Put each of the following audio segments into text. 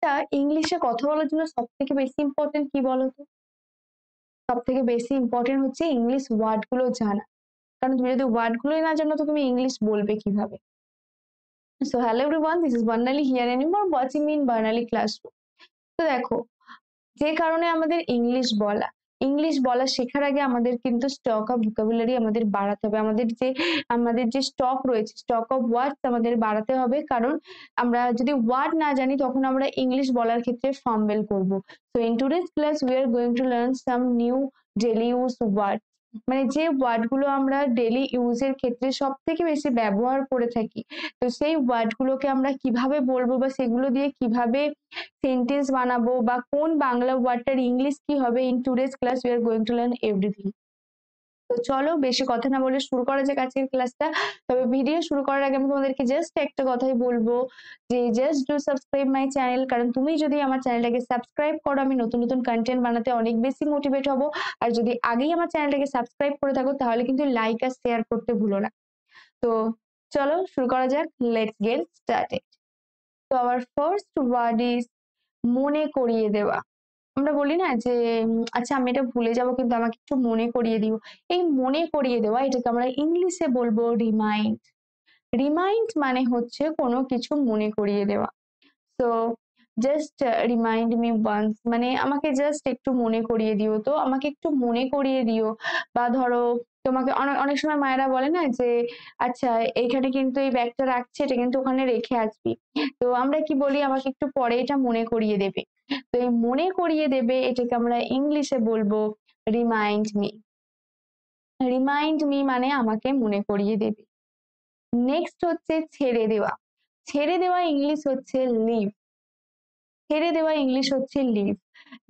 আচ্ছা, ইংলিশে কথা বলার জন্য সবথেকে বেশি ইম্পর্টেন্ট কি বলতো? সবথেকে বেশি ইম্পর্টেন্ট হচ্ছে ইংলিশ ওয়ার্ড গুলো জানা। কারণ তুমি যদি ওয়ার্ড গুলোই না জানো তো তুমি ইংলিশ বলবে কিভাবে? So hello everyone, this is Barnali here and you are watching me in Barnali classroom. তো দেখো, যে কারণে আমাদের ইংলিশ বলা শেখার আগে আমাদের কিন্তু স্টক অফ ভোকাবুলারি আমাদের বাড়াতে হবে। আমাদের যে স্টক রয়েছে, স্টক অফ ওয়ার্ডস আমাদের বাড়াতে হবে। কারণ আমরা যদি ওয়ার্ড না জানি তখন আমরা ইংলিশ বলার ক্ষেত্রে ফাম্বেল করব। So in today's class we are going to learn some new daily use word, মানে যে ওয়ার্ড গুলো আমরা ডেইলি ইউজের ক্ষেত্রে সব থেকে বেশি ব্যবহার করে থাকি। তো সেই ওয়ার্ড গুলোকে আমরা কিভাবে বলবো বা সেগুলো দিয়ে কিভাবে সেন্টেন্স বানাবো বা কোন বাংলা ওয়ার্ডটার ইংলিশ কি হবে, in today's class we are going to learn everything. তো চলো বেশি কথা না বলে শুরু করা যাক আজকের ক্লাসটা। তবে ভিডিও শুরু করার আগে আমি তোমাদেরকে জাস্ট একটা কথাই বলবো যে just do subscribe my channel. কারণ তুমি যদি আমার চ্যানেলটাকে সাবস্ক্রাইব করো আমি নতুন নতুন কন্টেন্ট বানাতে অনেক বেশি মোটিভেট হব। আর যদি আগেই আমার চ্যানেলটাকে সাবস্ক্রাইব করে থাকো তাহলে কিন্তু লাইক আর শেয়ার করতে ভুলো না। তো চলো শুরু করা যাক, লেটস গেট স্টার্টেড। তো আওয়ার ফার্স্ট ওয়ার্ড ইজ মনে করিয়ে দেওয়া। আমরা বলি না যে আচ্ছা আমি এটা ভুলে যাব কিন্তু আমাকে একটু মনে করিয়ে দিও। এই মনে করিয়ে দেওয়া এটাকে আমরা ইংলিশে বলবো রিমাইন্ড। রিমাইন্ড মানে হচ্ছে কোনো কিছু মনে করিয়ে দেওয়া। So just remind me once, মানে আমাকে জাস্ট একটু মনে করিয়ে দিও, তো আমাকে একটু মনে করিয়ে দিও। বা ধরো তোমাকে অনেক অনেক সময় মায়েরা বলে না যে আচ্ছা এইখানে কিন্তু এই ব্যাগটা রাখছে, এটা কিন্তু ওখানে রেখে আসবি। তো আমরা কি বলি, আমাকে একটু পরে এটা মনে করিয়ে দেবে। তো এই মনে করিয়ে দেবে এটাকে আমরা ইংলিশে বলবো রিমাইন্ড মি। রিমাইন্ড মি মানে আমাকে মনে করিয়ে দেবে। নেক্সট হচ্ছে ছেড়ে দেওয়া। ছেড়ে দেওয়া ইংলিশ হচ্ছে লিভ। ছেড়ে দেওয়া ইংলিশ হচ্ছে লিভ,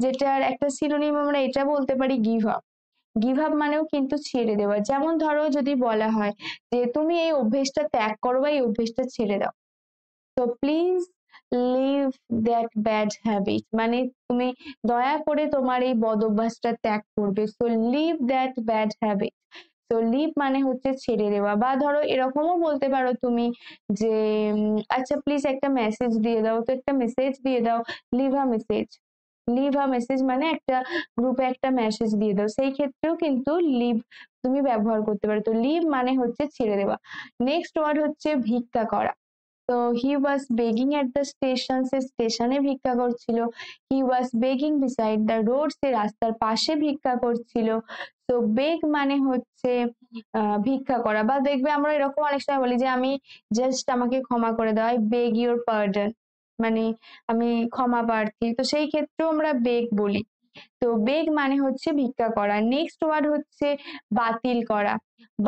যেটার একটা সিনোনিম আমরা এটা বলতে পারি গিভ আপ। গিভ আপ মানেও কিন্তু ছেড়ে দেওয়া। যেমন ধরো যদি বলা হয় যে তুমি এই অভ্যেসটা ত্যাগ করো বা এই অভ্যেসটা ছেড়ে দাও, তো please leave that bad habit, মানে তুমি দয়া করে তোমার এই বদ অভ্যাসটা ত্যাগ করবে। So leave that bad habit. তো লিভ মানে হচ্ছে ছেড়ে দেওয়া। বা ধরো এরকমও বলতে পারো তুমি যে আচ্ছা প্লিজ একটা মেসেজ দিয়ে দাও, তো একটা মেসেজ দিয়ে দাও, leave a message. Leave a message মানে একটা গ্রুপে একটা মেসেজ দিয়ে দাও, সেই ক্ষেত্রেও কিন্তু লিভ তুমি ব্যবহার করতে পারো। তো লিভ মানে হচ্ছে ছেড়ে দেওয়া। নেক্সট ওয়ার্ড হচ্ছে ভিক্ষা করা। তো হি ওয়াজ বেগিং এট দ্য স্টেশন, সে স্টেশনে ভিক্ষা করছিল। হি ওয়াজ বেগিং বিসাইড দ্য রোড, সে রাস্তার পাশে ভিক্ষা করছিল। তো বেগ মানে হচ্ছে ভিক্ষা করা। বা দেখবে আমরা এরকম অনেক সময় বলি যে আমি জাস্ট আমাকে ক্ষমা করে দাও, আই বেগ ইউর পার্ডন, মানে আমি ক্ষমা প্রার্থী। তো সেই ক্ষেত্রেও আমরা বেগ বলি। তো বেগ মানে হচ্ছে ভিক্ষা করা। নেক্সট ওয়ার্ড হচ্ছে বাতিল করা।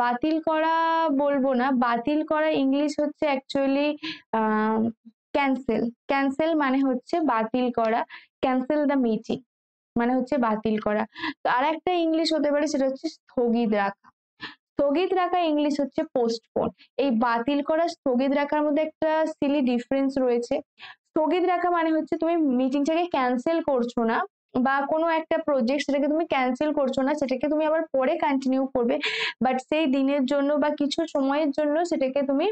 বাতিল করা বলবো না, বাতিল করা ইংলিশ হচ্ছে অ্যাকচুয়ালি ক্যান্সেল। ক্যান্সেল মানে হচ্ছে বাতিল করা। ক্যান্সেল দ্য মিটিং মানে হচ্ছে বাতিল করা। তো আর একটা ইংলিশ হতে পারে সেটা হচ্ছে স্থগিত রাখা। স্থগিত রাখা ইংলিশ হচ্ছে পোস্টপোন। এই বাতিল করা স্থগিত রাখার মধ্যে একটা সিলি ডিফারেন্স রয়েছে। স্থগিত রাখা মানে হচ্ছে তুমি মিটিংটাকে ক্যান্সেল করছো না, বা কোনো একটা প্রজেক্ট সেটাকে তুমি ক্যান্সেল করছো না, সেটাকে তুমি আবার পরে কন্টিনিউ করবে, বাট সেই দিনের জন্য বা কিছু সময়ের জন্য সেটাকে তুমি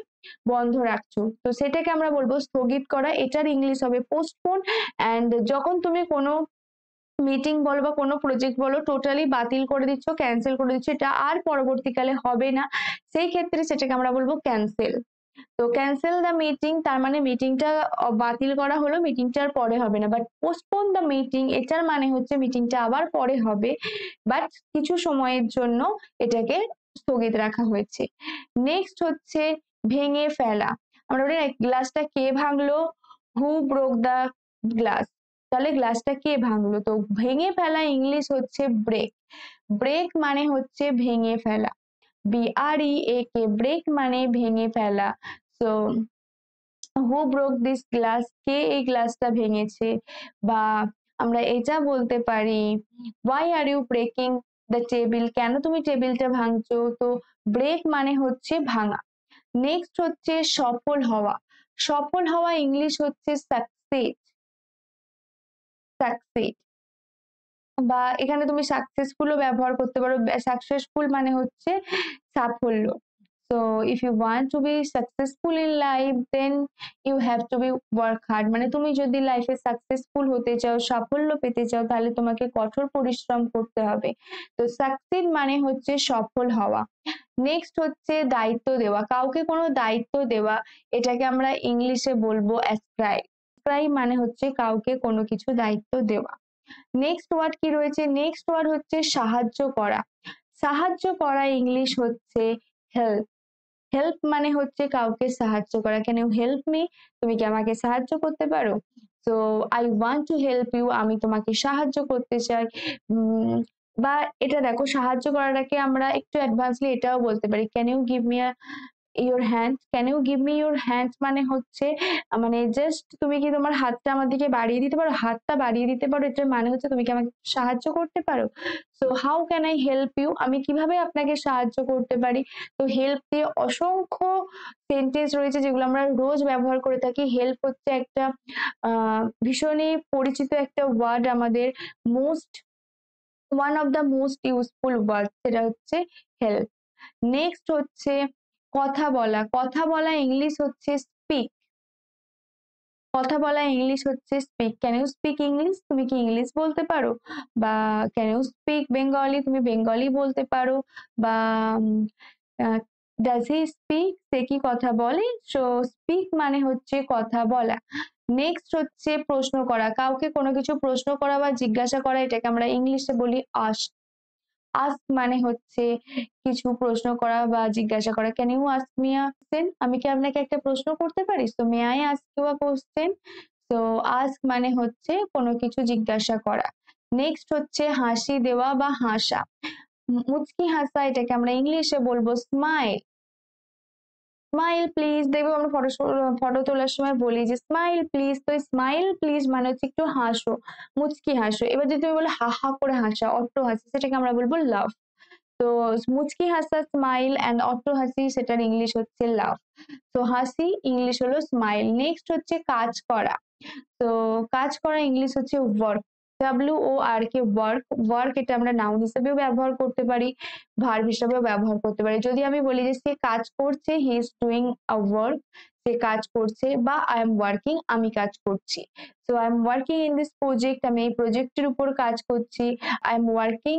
বন্ধ রাখছো, তো সেটাকে আমরা বলবো স্থগিত করা। এটার ইংলিশ হবে পোস্টপোন। অ্যান্ড যখন তুমি কোনো মিটিং বলো বা কোনো প্রজেক্ট বলো টোটালি বাতিল করে দিচ্ছ, ক্যান্সেল করে দিচ্ছ, এটা আর পরবর্তীকালে হবে না, সেই ক্ষেত্রে সেটাকে আমরা বলবো ক্যান্সেল। তো ক্যান্সেল দ্য মিটিং তার মানে মিটিংটা বাতিল করা হলো, মিটিংটা আর পরে হবে না। বাট পোস্টপোন দ্য মিটিং এটার মানে হচ্ছে মিটিংটা আবার পরে হবে, বাট কিছু সময়ের জন্য এটাকে স্থগিত রাখা হয়েছে। নেক্সট হচ্ছে ভেঙে ফেলা। আমরা বলি গ্লাসটা কে ভাঙলো, হু ব্রোক দ্য গ্লাস, তাহলে গ্লাসটা কে ভাঙলো। তো ভেঙে ফেলা ইংলিশ হচ্ছে ব্রেক। ব্রেক মানে হচ্ছে ভেঙে ফেলা। BREAK, ব্রেক মানে ভেঙে ফেলা। So who broke this glass, কে এই গ্লাসটা ভেঙেছে। বা আমরা এটা বলতে পারি why are you breaking the table, কেন তুমি টেবিলটা ভাঙছো। তো ব্রেক মানে হচ্ছে ভাঙা। নেক্সট হচ্ছে সফল হওয়া। সফল হওয়া ইংলিশ হচ্ছে সাকসেস। সাকসেস বা এখানে তুমি সাকসেসফুলও ব্যবহার করতে পারো। সাকসেসফুল মানে হচ্ছে সাফল্য। So if you want to be successful in life, then you have to be work hard, মানে তুমি যদি লাইফে সাকসেসফুল হতে চাও, সাফল্য পেতে চাও, তাহলে তোমাকে কঠোর পরিশ্রম করতে হবে। তো সাকসিড মানে হচ্ছে সফল হওয়া। নেক্সট হচ্ছে দায়িত্ব দেওয়া, কাউকে কোনো দায়িত্ব দেওয়া, এটাকে আমরা ইংলিশে বলবো অ্যাসক্রাইব। অ্যাসক্রাইব মানে হচ্ছে কাউকে কোনো কিছু দায়িত্ব দেওয়া। নেক্সট ওয়ার্ড কি রয়েছে? নেক্সট ওয়ার্ড হচ্ছে সাহায্য করা। সাহায্য করা ইংলিশ হচ্ছে হেল্প। হেল্প মানে হচ্ছে কাউকে সাহায্য করা। Can you help me? তুমি কি আমাকে সাহায্য করতে পারো? So I want to help you, আমি তোমাকে সাহায্য করতে চাই। বা এটা দেখো, সাহায্য করাটাকে আমরা একটু অ্যাডভান্সলি এটাও বলতে পারি, can you give me your hand. Can you give me your hand মানে হচ্ছে মানে জাস্ট তুমি কি তোমার হাতটা আমার দিকে বাড়িয়ে দিতে পারো, হাতটা বাড়িয়ে দিতে পারো, এটার মানে হচ্ছে তুমি কি আমাকে সাহায্য করতে পারো। So how can I help you, আমি কিভাবে আপনাকে সাহায্য করতে পারি। তো হেল্প দিয়ে অসংখ্য সেন্টেন্স রয়েছে যেগুলো আমরা রোজ ব্যবহার করে থাকি। হেল্প হচ্ছে একটা ভীষণই পরিচিত একটা ওয়ার্ড, আমাদের most one of the most useful word, সেটা হচ্ছে হেল্প। নেক্সট হচ্ছে কথা বলা। কথা বলা ইংলিশ হচ্ছে স্পিক। কথা বলা ইংলিশ হচ্ছে speak. Can you speak English? তুমি কি ইংলিশ বলতে পারো? বা ক্যান ইউ স্পিক বেঙ্গলি? তুমি বেঙ্গলি বলতে পারো। বা ডাজ হি স্পিক? সে কি কথা বলে? সো স্পিক মানে হচ্ছে কথা বলা। নেক্সট হচ্ছে প্রশ্ন করা, কাউকে কোনো কিছু প্রশ্ন করা বা জিজ্ঞাসা করা, এটাকে আমরা ইংলিশে বলি আস্ক। আস্ক মানে হচ্ছে কিছু প্রশ্ন করা বা জিজ্ঞাসা করা। Can you ask me a question? আমি কি আপনাকে একটা প্রশ্ন করতে পারি? So may I ask you a question? So ask মানে হচ্ছে কোনো কিছু জিজ্ঞাসা করা। নেক্সট হচ্ছে হাসি দেওয়া বা হাসা। মুচকি হাসা, এটাকে আমরা ইংলিশে বলবো স্মাইল। স্মাইল প্লিজ, দেখবো আমরা ফটো তোলার সময় বলি যে স্মাইল প্লিজ। তো স্মাইল প্লিজ মানে হচ্ছে একটু হাসো, মুচকি হাসো। এবার যদি তুমি বলো হা হা করে হাসা, অট্ট হাসি, সেটাকে আমরা বলবো লাভ। তো মুচকি হাসা স্মাইল, অ্যান্ড অট্ট হাসি সেটার ইংলিশ হচ্ছে লাভ। তো হাসি ইংলিশ হলো স্মাইল। নেক্সট হচ্ছে কাজ করা। তো কাজ করা ইংলিশ হচ্ছে ওয়ার্ক। WORK, work. ওয়ার্ক এটা আমরা নাউন হিসেবেও ব্যবহার করতে পারি, ভার্ব হিসেবেও ব্যবহার করতে পারি। যদি আমি বলি যে সে কাজ করছে, he is doing a work, সে কাজ করছে, বা আই এম ওয়ার্কিং, আমি কাজ করছি। So I am working in this project, আমি এই প্রজেক্টের উপর কাজ করছি। I am working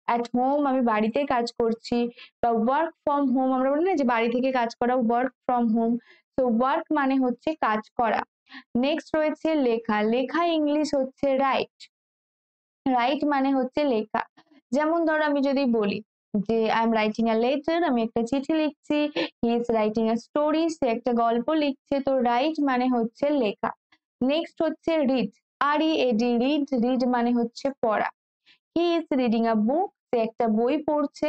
at home, আমি বাড়িতে কাজ করছি। বা ওয়ার্ক ফ্রম হোম, আমরা বলি না যে বাড়ি থেকে কাজ করা, ওয়ার্ক ফ্রম হোম। তো ওয়ার্ক মানে হচ্ছে কাজ করা। নেক্সট রয়েছে লেখা। লেখা ইংলিশ হচ্ছে রাইট। রাইট মানে হচ্ছে লেখা। যেমন ধরো আমি যদি বলি যে I am writing a letter, আমি একটা চিঠি লিখছি। He is writing a story, সে একটা গল্প লিখছে। তো রাইট মানে হচ্ছে লেখা। নেক্সট হচ্ছে রিড। READ, read. রিড মানে হচ্ছে পড়া। হি ইজ রিডিং আ বুক, সে একটা বই পড়ছে।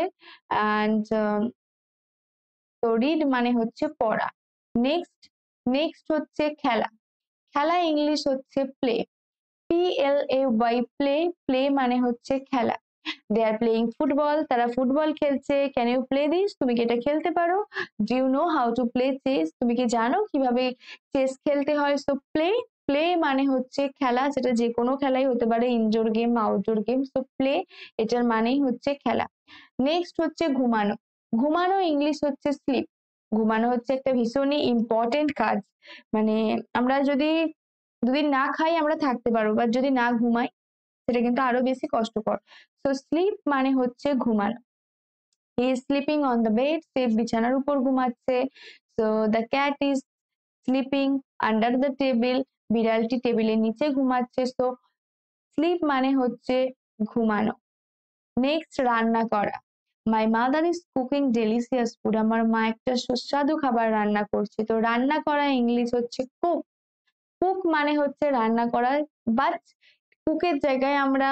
অ্যান্ড তো রিড মানে হচ্ছে পড়া। নেক্সট নেক্সট হচ্ছে খেলা। খেলা ইংলিশ হচ্ছে প্লে। PLAY, play. প্লে মানে হচ্ছে খেলা। দে আর প্লেইং ফুটবল, তারা ফুটবল খেলছে। Can you play this? তুমি কি এটা খেলতে পারো? Do you know how to play chess? তুমি কি জানো কিভাবে চেস খেলতে হয়? So play. প্লে মানে হচ্ছে খেলা, যেটা যে কোনো খেলাই হতে পারে, indoor game, outdoor game. So play এটার মানেই হচ্ছে খেলা। নেক্সট হচ্ছে ঘুমানো। ঘুমানো ইংলিশ হচ্ছে স্লিপ। ঘুমানো হচ্ছে একটা ভীষণই ইম্পর্টেন্ট কাজ। মানে আমরা যদি দুদিন না খাই আমরা থাকতে পারবো, বাট যদি না ঘুমাই সেটা কিন্তু আরো বেশি কষ্টকর। সো স্লিপ মানে হচ্ছে ঘুমানো। He is sleeping on the bed, সে বিছানার উপর ঘুমাচ্ছে। So the cat is sleeping under the table, বিড়ালটি টেবিলের নিচে ঘুমাচ্ছে। সো স্লিপ মানে হচ্ছে ঘুমানো। নেক্সট রান্না করা। My mother is cooking delicious food, আমার মা একটা সুস্বাদু খাবার রান্না করছে। তো রান্না করা ইংলিশ হচ্ছে কুক। কুক মানে হচ্ছে রান্না করা, বাট কুকের জায়গায় আমরা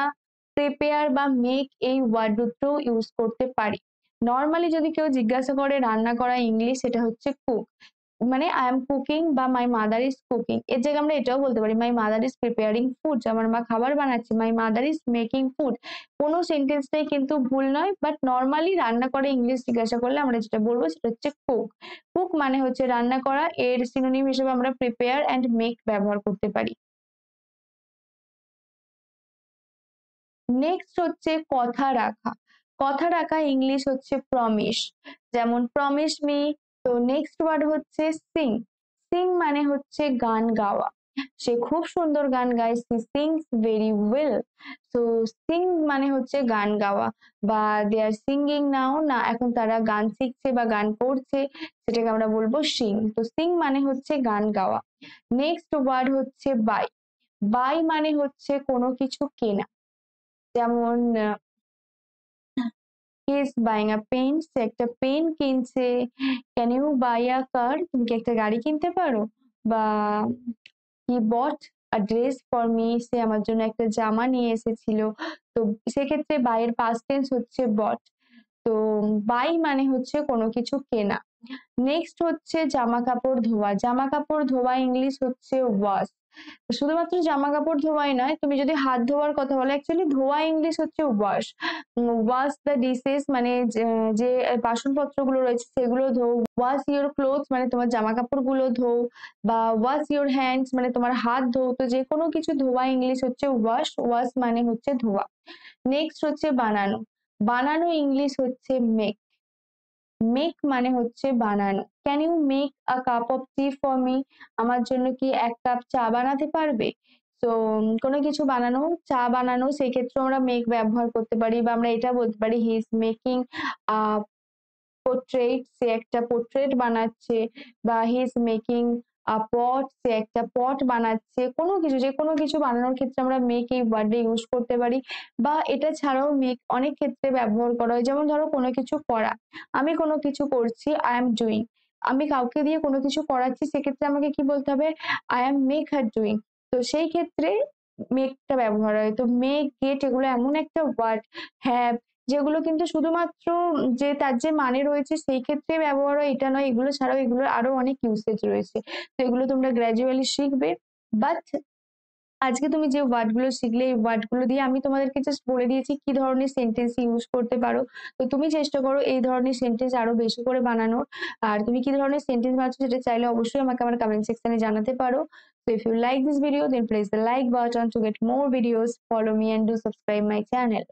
প্রিপেয়ার বা মেক এই ওয়ার্ড দুটো ইউজ করতে পারি। নর্মালি যদি কেউ জিজ্ঞাসা করে রান্না করা ইংলিশ, সেটা হচ্ছে কুক। মানে আই এম কুকিং বা মাই মাদার ইজ কুকিং, এর জায়গায় আমরা এটাও বলতে পারি my mother is preparing food, আমার মা খাবার বানাচ্ছে। My mother is making food, কোনো সেন্টেন্সটাই কিন্তু ভুল নয়। বাট নর্মালি রান্না করে ইংলিশ জিজ্ঞাসা করলে আমরা যেটা বলবো সেটা হচ্ছে কুক। কুক মানে হচ্ছে রান্না করা, এর সিনোনিম হিসেবে আমরা প্রিপেয়ার অ্যান্ড মেক ব্যবহার করতে পারি। নেক্সট হচ্ছে কথা রাখা। কথা রাখা ইংলিশ হচ্ছে প্রমিস। যেমন প্রমিস মি, তো নেক্সট ওয়ার্ড হচ্ছে সিং। সিং মানে হচ্ছে গান গাওয়া, সে খুব সুন্দর গান গায়, সি সিংস ভেরি ওয়েল। তো সিং মানে হচ্ছে গান গাওয়া, বা দে আর সিঙ্গিং নাও, না এখন তারা গান শিখছে বা গান করছে, সেটাকে আমরা বলবো সিং। তো সিং মানে হচ্ছে গান গাওয়া। নেক্সট ওয়ার্ড হচ্ছে বাই। বাই মানে হচ্ছে কোনো কিছু কেনা, যেমন he is buying a pen, সে একটা পেন কিনছে। Can you buy a car, তুমি কি একটা গাড়ি কিনতে পারো? বা he bought a dress for me, সে আমার জন্য একটা জামা নিয়ে এসেছিল। তো সেক্ষেত্রে বাই এর পাস্ট টেন্স হচ্ছে বট। তো বাই মানে হচ্ছে কোনো কিছু কেনা। নেক্সট হচ্ছে জামা কাপড় ধোয়া। জামা কাপড় ধোয়া ইংলিশ হচ্ছে ওয়াশ। শুধুমাত্র জামা কাপড় ধোয়াই নয়, তুমি যদি হাত ধোয়ার কথা বলো, অ্যাকচুয়ালি ধোয়া ইংলিশ হচ্ছে ওয়াশ। ওয়াশ দ্য ডিশেস মানে যে বাসনপত্র গুলো রয়েছে সেগুলো ধো। ওয়াশ ইউর ক্লোথস মানে তোমার জামা কাপড় গুলো ধো। বা ওয়াশ ইউর হ্যান্ডস মানে তোমার হাত ধো। তো যে কোনো কিছু ধোয়া ইংলিশ হচ্ছে ওয়াশ। ওয়াশ মানে হচ্ছে ধোয়া। নেক্সট হচ্ছে বানানো। বানানো ইংলিশ হচ্ছে মেক। মেক মানে হচ্ছে বানানো। Can you make a cup of tea for me, আমার জন্য কি এক কাপ চা বানাতে পারবে? তো কোনো কিছু বানানো, চা বানানো, সেক্ষেত্রে আমরা মেক ব্যবহার করতে পারি, বা আমরা এটা বলতে পারি he is making a portrait, সে একটা পোর্ট্রেট বানাচ্ছে। বা হি ইজ মেকিং আ পট, সে একটা পট বানাচ্ছে। কোনো কিছু, যে কোনো কিছু বানানোর ক্ষেত্রে আমরা মেক এই ওয়ার্ডটা ইউজ করতে পারি। বা এটা ছাড়াও মেক অনেক ক্ষেত্রে ব্যবহার করা হয়, যেমন ধরো কোনো কিছু করা, আমি কোনো কিছু করছি, আই এম ডুইং। আমি কাউকে দিয়ে কোনো কিছু করাচ্ছি, সেক্ষেত্রে আমাকে কি বলতে হবে? I am make her doing. তো সেই ক্ষেত্রে মেকটা ব্যবহার হয়। তো মেক, গেট এগুলো এমন একটা ওয়ার্ড, হ্যাভ, যেগুলো কিন্তু শুধুমাত্র যে তার যে মানে রয়েছে সেই ক্ষেত্রে ব্যবহার হয় এটা নয়, এগুলো ছাড়াও এগুলোর আরো অনেক ইউসেজ রয়েছে। তো এগুলো তোমরা গ্র্যাজুয়ালি শিখবে। বাট আজকে তুমি যে ওয়ার্ড গুলো শিখলে, এই ওয়ার্ড গুলো দিয়ে আমি তোমাদেরকে জাস্ট বলে দিয়েছি কি ধরনের সেন্টেন্স ইউজ করতে পারো। তো তুমি চেষ্টা করো এই ধরনের সেন্টেন্স আরো বেশি করে বানানোর। আর তুমি কি ধরনের সেন্টেন্স বানাচ্ছো সেটা চাইলে অবশ্যই আমাকে আমার কমেন্ট সেকশনে জানাতে পারো। So if you like this video, then press the like button to get more videos. Follow me and do subscribe my channel.